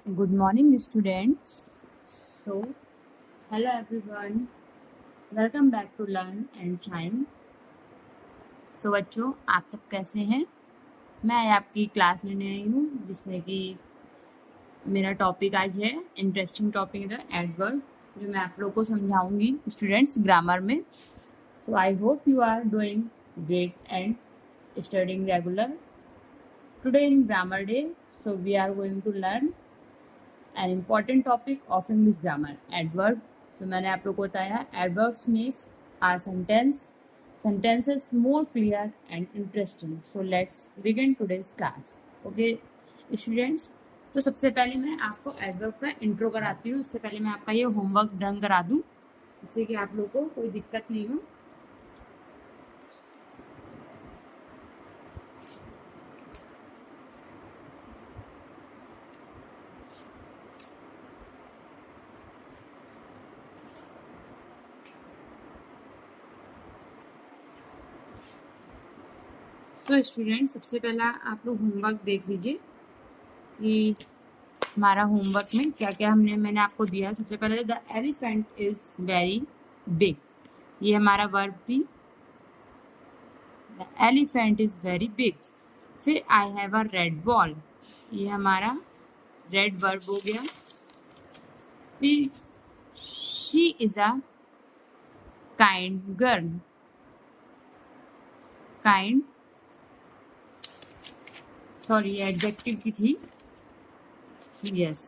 Good morning, students. So, hello everyone. Welcome back to Learn and Shine. So, बच्चों आप सब कैसे हैं? मैं आपकी क्लास लेने आई हूँ जिसमें कि मेरा टॉपिक आज है इंटरेस्टिंग टॉपिक है एडवर्ब, जो मैं आप लोगों को समझाऊंगी स्टूडेंट्स ग्रामर में. So I hope you are doing great and studying regular. Today in grammar day, so we are going to learn an important topic of English grammar, adverb. So मैंने आप लोगों को बताया adverbs makes our sentences more clear and interesting. So let's begin today's class. Okay students, तो सबसे पहले मैं आपको adverb का इंट्रो कराती हूँ. उससे पहले मैं आपका ये होमवर्क डन करा दूँ जिससे कि आप लोगों को कोई दिक्कत नहीं हो. तो स्टूडेंट सबसे पहला आप लोग होमवर्क देख लीजिए कि हमारा होमवर्क में क्या क्या मैंने आपको दिया. सबसे पहले the elephant is very big, ये हमारा वर्ब थी. The elephant is very big. फिर I have a red ball, ये हमारा रेड वर्ब हो गया. फिर she is a kind girl, kind sorry adjective की थी. यस,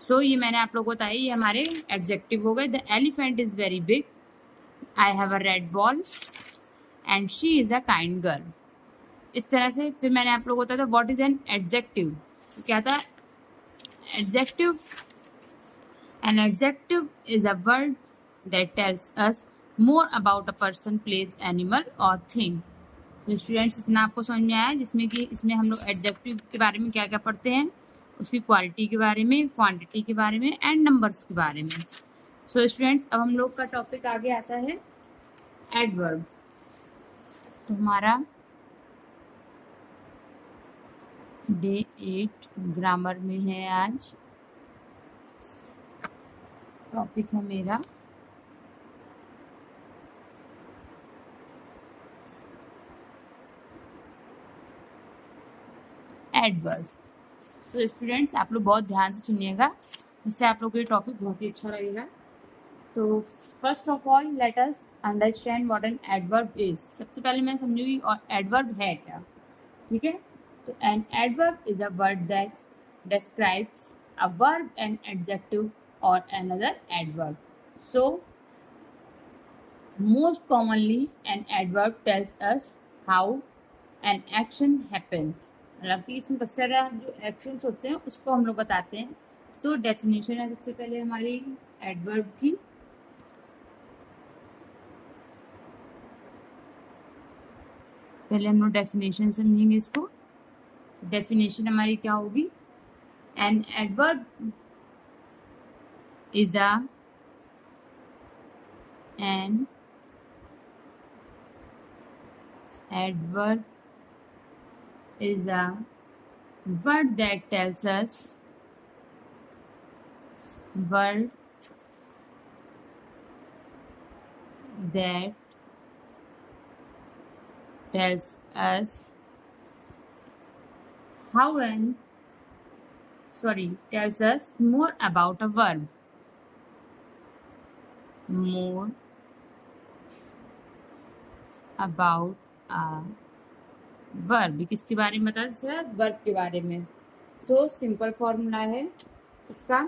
सो ये मैंने आप लोगों को बताया, ये हमारे एडजेक्टिव हो गए. The elephant is very big, I have a red ball and she is a kind girl. इस तरह से. फिर मैंने आप लोगों को बताया था व्हाट इज एन एडजेक्टिव. क्या था adjective? An adjective is a word that tells us more about a person, place, animal और थिंग. तो स्टूडेंट्स इतना आपको समझ में आया, जिसमें कि इसमें हम लोग एडजेक्टिव के बारे में क्या क्या पढ़ते हैं, उसकी क्वालिटी के बारे में, क्वांटिटी के बारे में एंड नंबर्स के बारे में. सो स्टूडेंट्स अब हम लोग का टॉपिक आगे आता है एडवर्ब. तो हमारा डे 8 ग्रामर में है. आज टॉपिक है मेरा एडवर्ब. तो स्टूडेंट्स आप लोग बहुत ध्यान से सुनिएगा, इससे आप लोग को ये टॉपिक बहुत ही अच्छा लगेगा. तो first of all let us understand what an adverb is. सबसे पहले मैं समझूंगी और एडवर्ब है क्या. ठीक है, तो an adverb is a word that describes a verb, an adjective or another adverb. So most commonly an adverb tells us how an action happens. मतलब कि इसमें सबसे ज़्यादा जो एक्शंस होते हैं उसको हम लोग बताते हैं. सो डेफिनेशन है सबसे पहले हमारी एडवर्ब की. पहले हम लोग डेफिनेशन समझेंगे इसको. डेफिनेशन हमारी क्या होगी? An adverb is an adverb is a word that tells us word that tells us how an tells us more about a verb, more about a verb. किसके बारे में बता सर? वर्ब के बारे में. सो सिंपल फॉर्मूला है इसका.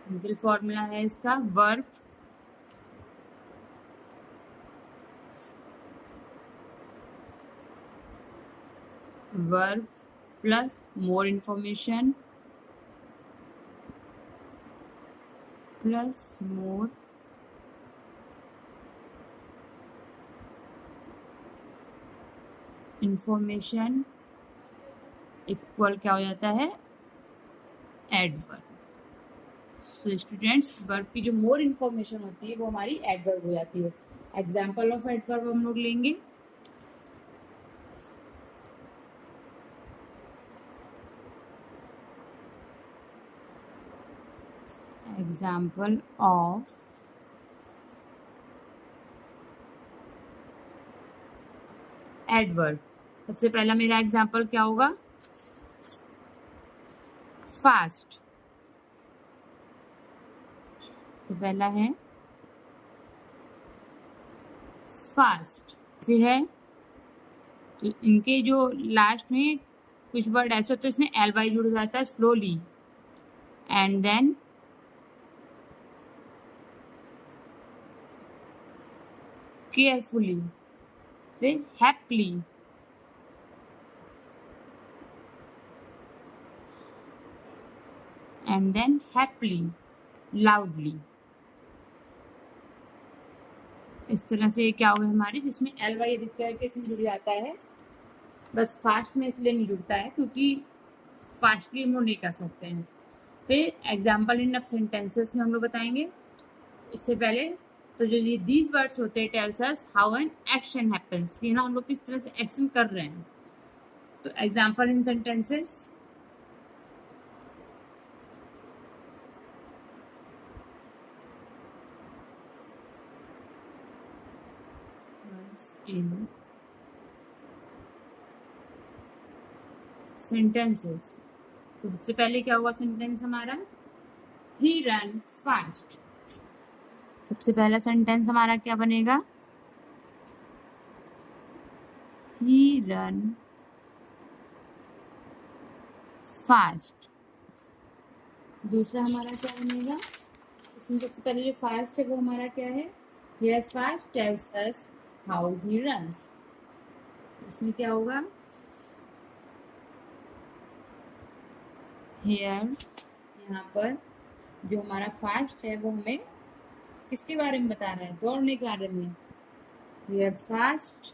Simple formula है इसका verb verb plus more information plus more information equal क्या हो जाता है? एडवर्ब. सो स्टूडेंट्स, वर्ब की जो मोर इन्फॉर्मेशन होती है वो हमारी एडवर्ब हो जाती है। एग्जाम्पल ऑफ एडवर्ब हम लोग लेंगे। Example of adverb. सबसे पहला मेरा एग्जाम्पल क्या होगा? फास्ट। तो पहला है फास्ट। फिर है, तो इनके जो लास्ट में कुछ वर्ड ऐसे होते हैं इसमें एल वाई जुड़ जाता है, स्लोली। एंड देन केयरफुली, फिर happily, and then happily, loudly. इस तरह से क्या होगा हमारी, जिसमें एल वाई अधिकतर करके इसमें जुड़ जाता है। बस फास्ट में इसलिए नहीं जुड़ता है क्योंकि फास्टली हम लोग नहीं कर सकते हैं। फिर एग्जाम्पल इन ऑफ सेंटेंसेस में हम लोग बताएंगे। इससे पहले तो जो ये दीज वर्ड्स होते हैं tales us how an action happens, कि ना हम लोग किस तरह से एक्शन कर रहे हैं। तो example in sentences, in sentences. तो सबसे पहले क्या होगा सेंटेंस हमारा? ही रन फास्ट। सबसे पहला सेंटेंस हमारा क्या बनेगा? ही रन फास्ट। दूसरा हमारा क्या बनेगा? इसमें सबसे पहले जो फास्ट है वो हमारा क्या है? Here fast tales us how he runs. इसमें क्या होगा? हियर, यहाँ पर जो हमारा फास्ट है वो हमें किसके बारे में बता रहा है? दौड़ने के बारे में। Here fast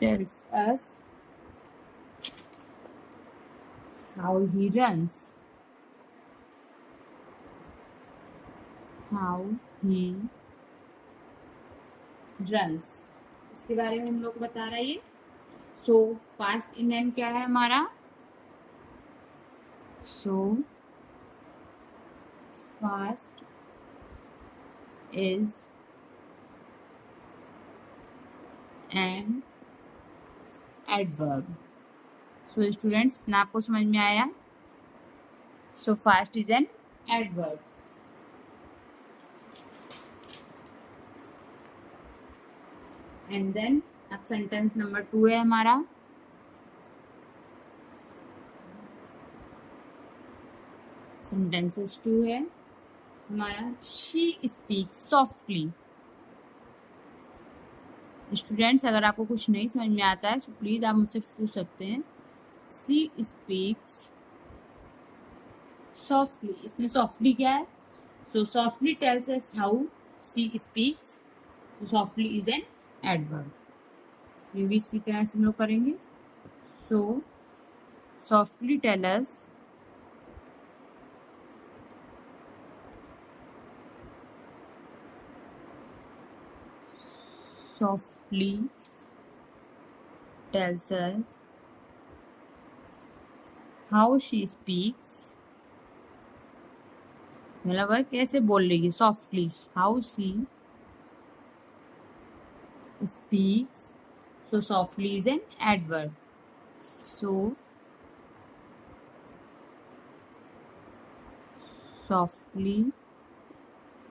tells us how he runs. How he runs, इसके बारे में हम लोग को बता रहा है ये। सो फास्ट इन एन क्या है हमारा? So fast is an adverb. So students, ना आपको समझ में आया? So fast is an adverb. And then अब सेंटेंस नंबर 2 है हमारा। सेंटेंसेस 2 है हमारा, शी स्पीक्स सॉफ्टली। स्टूडेंट्स, अगर आपको कुछ नहीं समझ में आता है तो प्लीज आप मुझसे पूछ सकते हैं। शी स्पीक्स सॉफ्टली, इसमें सॉफ्टली क्या है? So softly tells us how she speaks. Softly is an adverb. इसमें भी इसी तरह से हम लोग करेंगे। So softly tell us softly tells us how she speaks। मतलब वह कैसे बोल रही है? Softly, how she speaks. So softly is an adverb. So softly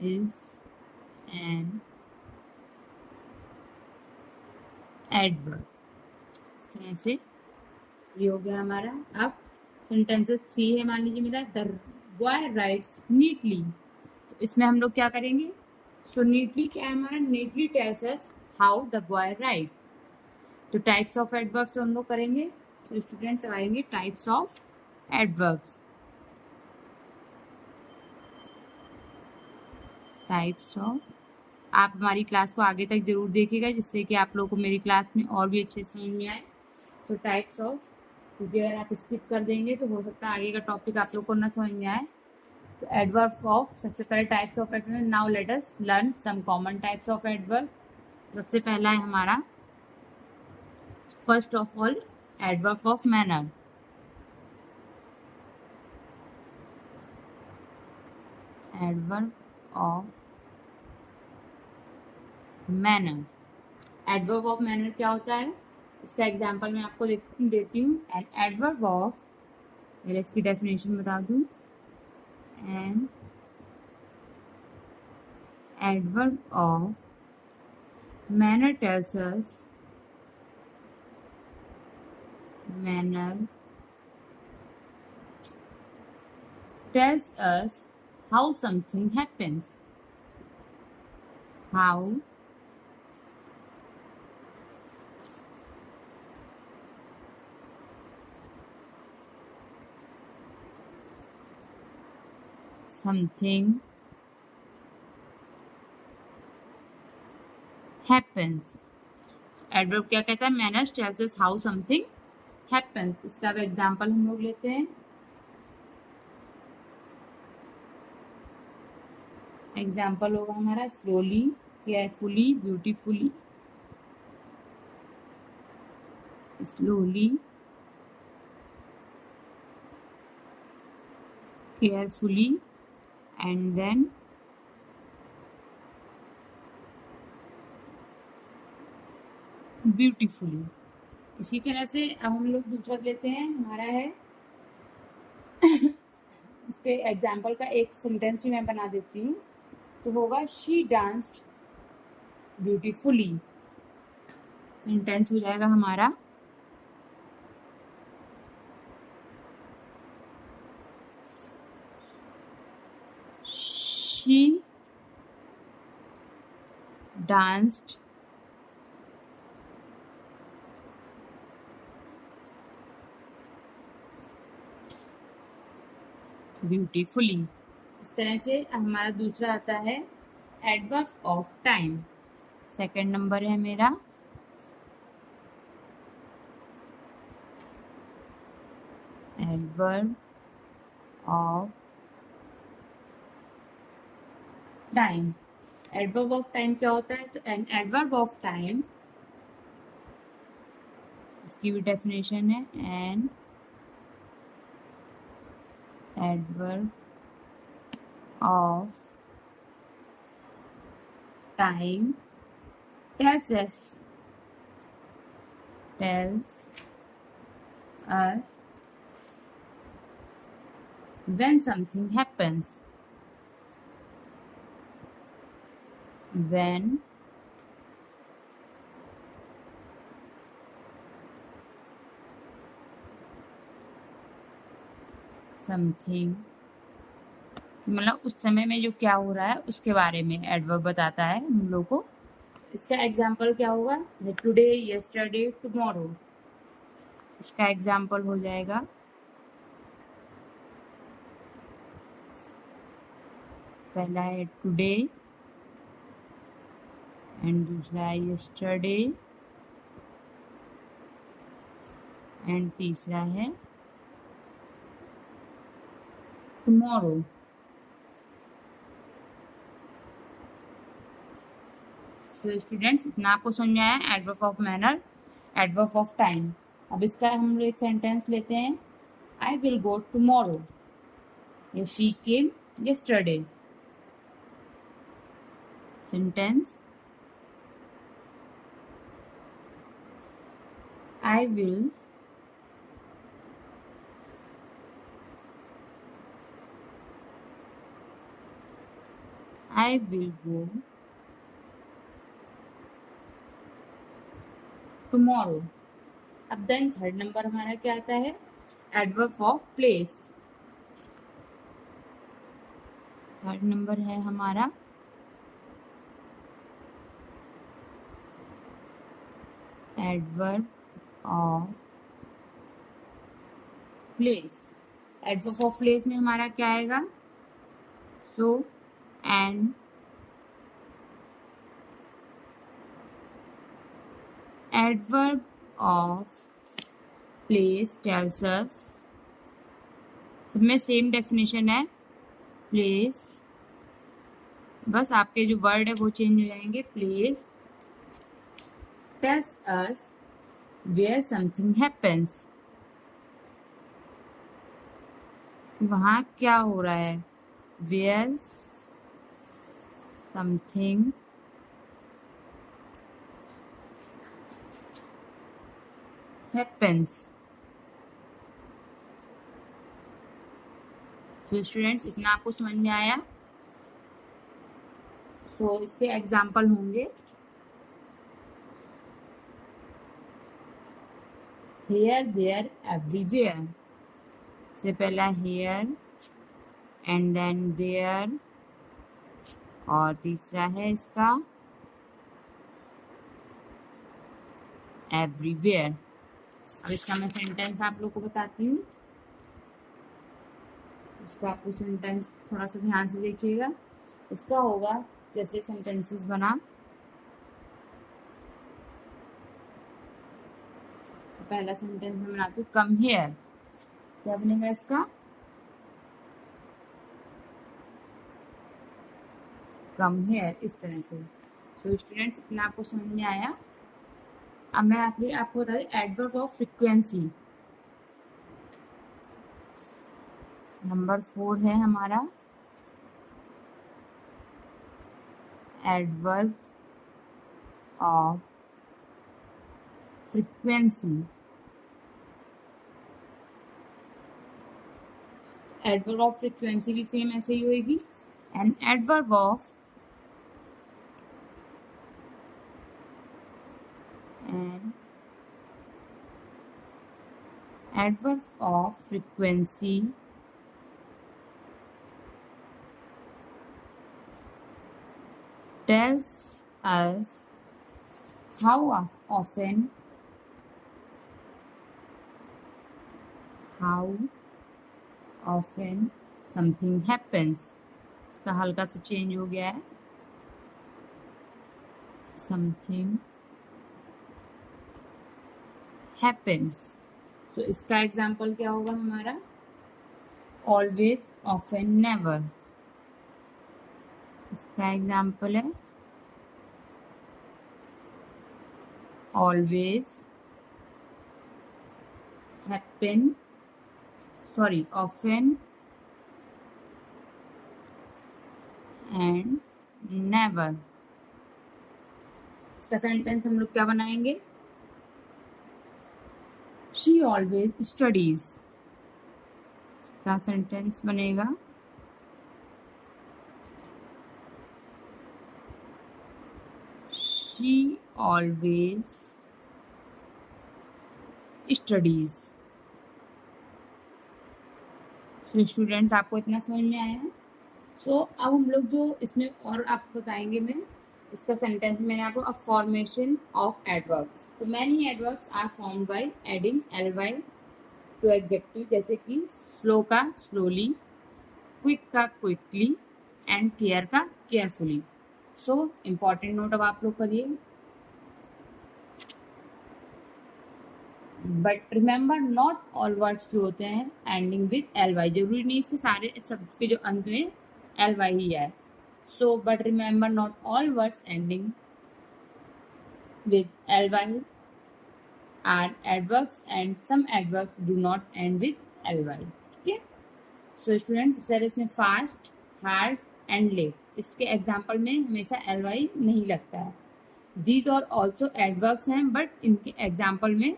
is an adverb. इस तरह से ये हो गया हमारा। अब सेंटेंसेस 3 है, मान लीजिए मेरा, द बॉय राइट्स नीटली। तो इसमें हम लोग क्या करेंगे? सो नीटली क्या है हमारा? Neatly tales us how the boy right. तो टाइप्स ऑफ एडवर्ब्स हम लोग करेंगे। तो स्टूडेंट्स आएंगे types of adverbs. Types of आप हमारी क्लास को आगे तक जरूर देखिएगा, जिससे कि आप लोगों को मेरी क्लास में और भी अच्छे से समझ में आए। तो टाइप्स ऑफ, क्योंकि अगर आप स्किप कर देंगे तो हो सकता है आगे का टॉपिक आप लोग को ना समझ में आए। तो एडवर्ब ऑफ, सबसे पहले types of adverb. Now let us learn some common types of adverb. सबसे पहला है हमारा, first of all, adverb of manner. Adverb of manner. Adverb of manner क्या होता है, इसका एग्जांपल मैं आपको देती हूँ। एन एडवर्ब ऑफ, पहले इसकी डेफिनेशन बता दूँ। N adverb of manner tells us, manner tells us how something happens. How something happens. Adverb क्या कहता है, manners tales us how something happens. इसका अब एग्जांपल हम लोग लेते हैं। एग्जांपल होगा हमारा slowly, carefully, beautifully. Slowly, carefully and then beautifully. इसी तरह से अब हम लोग दूसरा लेते हैं, हमारा है इसके एग्जाम्पल का एक सेंटेंस भी मैं बना देती हूँ। तो होगा शी डांस्ड ब्यूटीफुली। सेंटेंस हो जाएगा हमारा, शी डांस्ड ब्यूटीफुली। इस तरह से हमारा दूसरा आता है adverb of time. Second number है मेरा adverb of time. Adverb of time क्या होता है, तो एन एडवर्ब ऑफ टाइम, इसकी भी डेफिनेशन है, N adverb of time tells us when something happens. When something, मतलब उस समय में जो क्या हो रहा है उसके बारे में एडवर्ब बताता है हम लोग को। इसका एग्जाम्पल क्या होगा, टुडे, यस्टरडे, टुमारो। इसका एग्जाम्पल हो जाएगा पहला है टुडे एंड दूसरा है यस्टरडे एंड तीसरा है टुमारो। तो स्टूडेंट्स, इतना आपको समझ में आया adverb of manner, adverb of time. अब इसका हम लोग एक सेंटेंस लेते हैं, आई विल गो टुमारो, या she came yesterday. Sentence, I will go tomorrow. अब देन थर्ड नंबर हमारा क्या आता है, adverb of place. Third number है हमारा adverb of place. Adverb of place में हमारा क्या आएगा, so an adverb of place tells us, सब में सेम डेफिनेशन है, प्लेस, बस आपके जो वर्ड है वो चेंज हो जाएंगे। Place tells us where something happens, वहाँ क्या हो रहा है। Where something happens. तो स्टूडेंट्स इतना आपको समझ में आया। तो इसके एग्जाम्पल होंगे हेयर देयर एवरीवेयर, से पहला हेयर एंड देन देयर, और तीसरा है इसका एवरीवेयर। अब इसका मैं सेंटेंस आप लोग को बताती हूँ, इसको आपको सेंटेंस थोड़ा सा ध्यान से देखिएगा। इसका होगा जैसे सेंटेंसेस बना, तो पहला सेंटेंस मैं बनाती हूँ कम हियर, क्या बनेगा इसका, कम हियर, इस तरह से। तो स्टूडेंट्स इतना आपको समझ में आया। अब मैं आपको बता दूँ एडवर्ब ऑफ फ्रीक्वेंसी, नंबर 4 है हमारा adverb of frequency. Adverb of frequency भी सेम ऐसे ही होगी। And adverb of frequency tells us how often something happens। इसका हल्का सा चेंज हो गया है, something happens। तो इसका एग्जाम्पल क्या होगा हमारा, ऑलवेज, ऑफन, नेवर। इसका एग्जाम्पल है always, happen, sorry often and never. इसका सेंटेंस हम लोग क्या बनाएंगे, शी ऑलवेज स्टडीज। इसका सेंटेंस बनेगा she always studies. So students आपको इतना समझ में आया है। सो अब हम लोग जो इसमें और आपको बताएंगे, मैं इसका सेंटेंस मैंने आपको अ फॉर्मेशन ऑफ एडवर्ब्स। तो many adverbs are formed by adding ly to adjective, जैसे कि स्लो का स्लोली, क्विक का क्विकली एंड केयर का केयरफुली। सो इम्पॉर्टेंट नोट अब आप लोग करिए, but remember not all words जो होते हैं एंडिंग विद ly, जरूरी नहीं इसके सारे शब्द के जो अंत में ly ही है। So but remember not all words ending with ly are adverbs and some adverbs do not end with ly। ठीक है। सो स्टूडेंट्स सर इसमें फास्ट, हार्ड एंड लेट, इसके एग्जाम्पल में हमेशा ly नहीं लगता है। दीज और ऑल्सो एडवर्ब्स हैं, बट इनके एग्जाम्पल में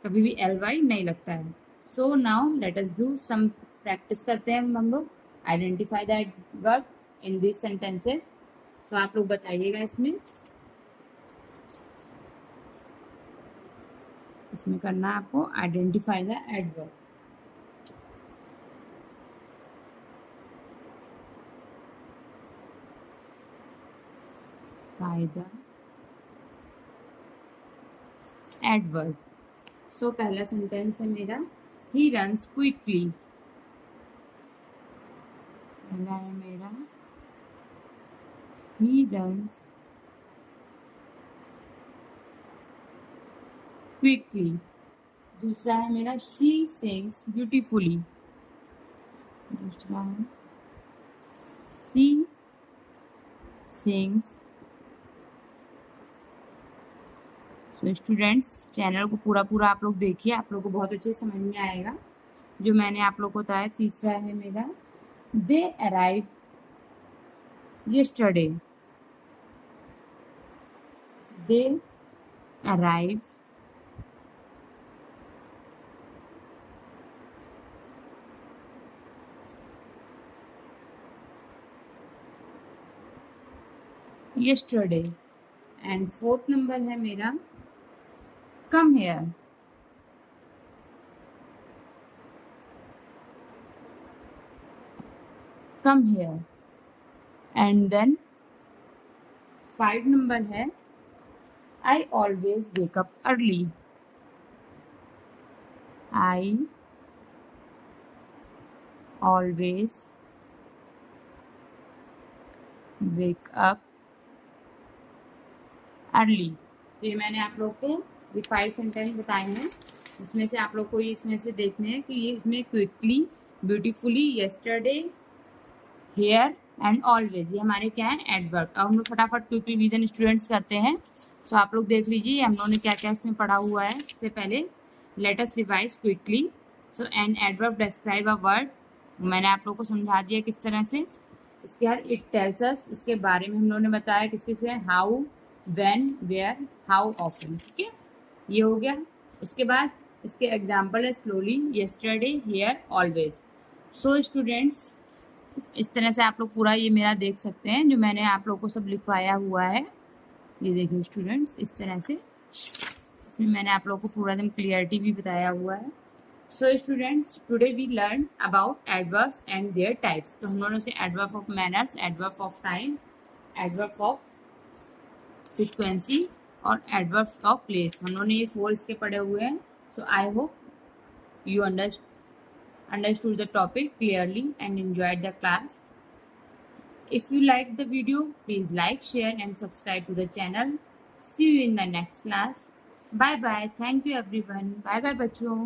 कभी भी ly नहीं लगता है। So now let us do some practice करते हैं हम लोग, identify the adverb in this sentences. तो आप लोग बताइएगा इसमें करना है आपको identify the adverb. The adverb. So पहला सेंटेंस है मेरा ही रन्स क्विकली, पहला है मेरा ही रन्स क्विकली। दूसरा है मेरा शी सिंग्स ब्यूटीफुली। दूसरा है शी सिंग्स। तो स्टूडेंट्स, चैनल को पूरा आप लोग देखिए, आप लोग को बहुत अच्छे समझ में आएगा जो मैंने आप लोग को बताया। तीसरा है मेरा they arrive yesterday। They arrive yesterday। And fourth number है मेरा come here. Come here. And then 5 number है I always wake up early. I always wake up early. तो ये मैंने आप लोग को ये 5 सेंटेंस बताए हैं। इसमें से आप लोग को ये इसमें से देखने हैं कि ये इसमें quickly, beautifully, yesterday, here and always, ये हमारे क्या है एडवर्ब। अब हम लोग फटाफट क्विक रिवीजन स्टूडेंट्स करते हैं। सो आप लोग देख लीजिए हम लोगों ने क्या क्या इसमें पढ़ा हुआ है। सबसे पहले let us revise quickly. So an adverb describe a word, मैंने आप लोग को समझा दिया किस तरह से। इसके बाद इट टेल्स अस, इसके बारे में हम लोगों ने बताया किसके से, how, when, where, how often. ठीक है, ये हो गया। उसके बाद इसके एग्जाम्पल है slowly, yesterday, here, always. So students, इस तरह से आप लोग पूरा ये मेरा देख सकते हैं जो मैंने आप लोग को सब लिखवाया हुआ है। ये देखिए स्टूडेंट्स, इस तरह से इसमें मैंने आप लोग को पूरा एकदम क्लियरिटी भी बताया हुआ है। So students, today we learn about adverbs and their types. तो हम लोगों ने adverb of manners, adverb of time, adverb of frequency और एडवर्ब ऑफ प्लेस, हम लोगों ने ये 4 इसके पढ़े हुए हैं। So I hope you understood the topic clearly and enjoyed the class. If you liked the video, please like, share and subscribe to the channel. See you in the next class. Bye bye. Thank you everyone. Bye bye बच्चों.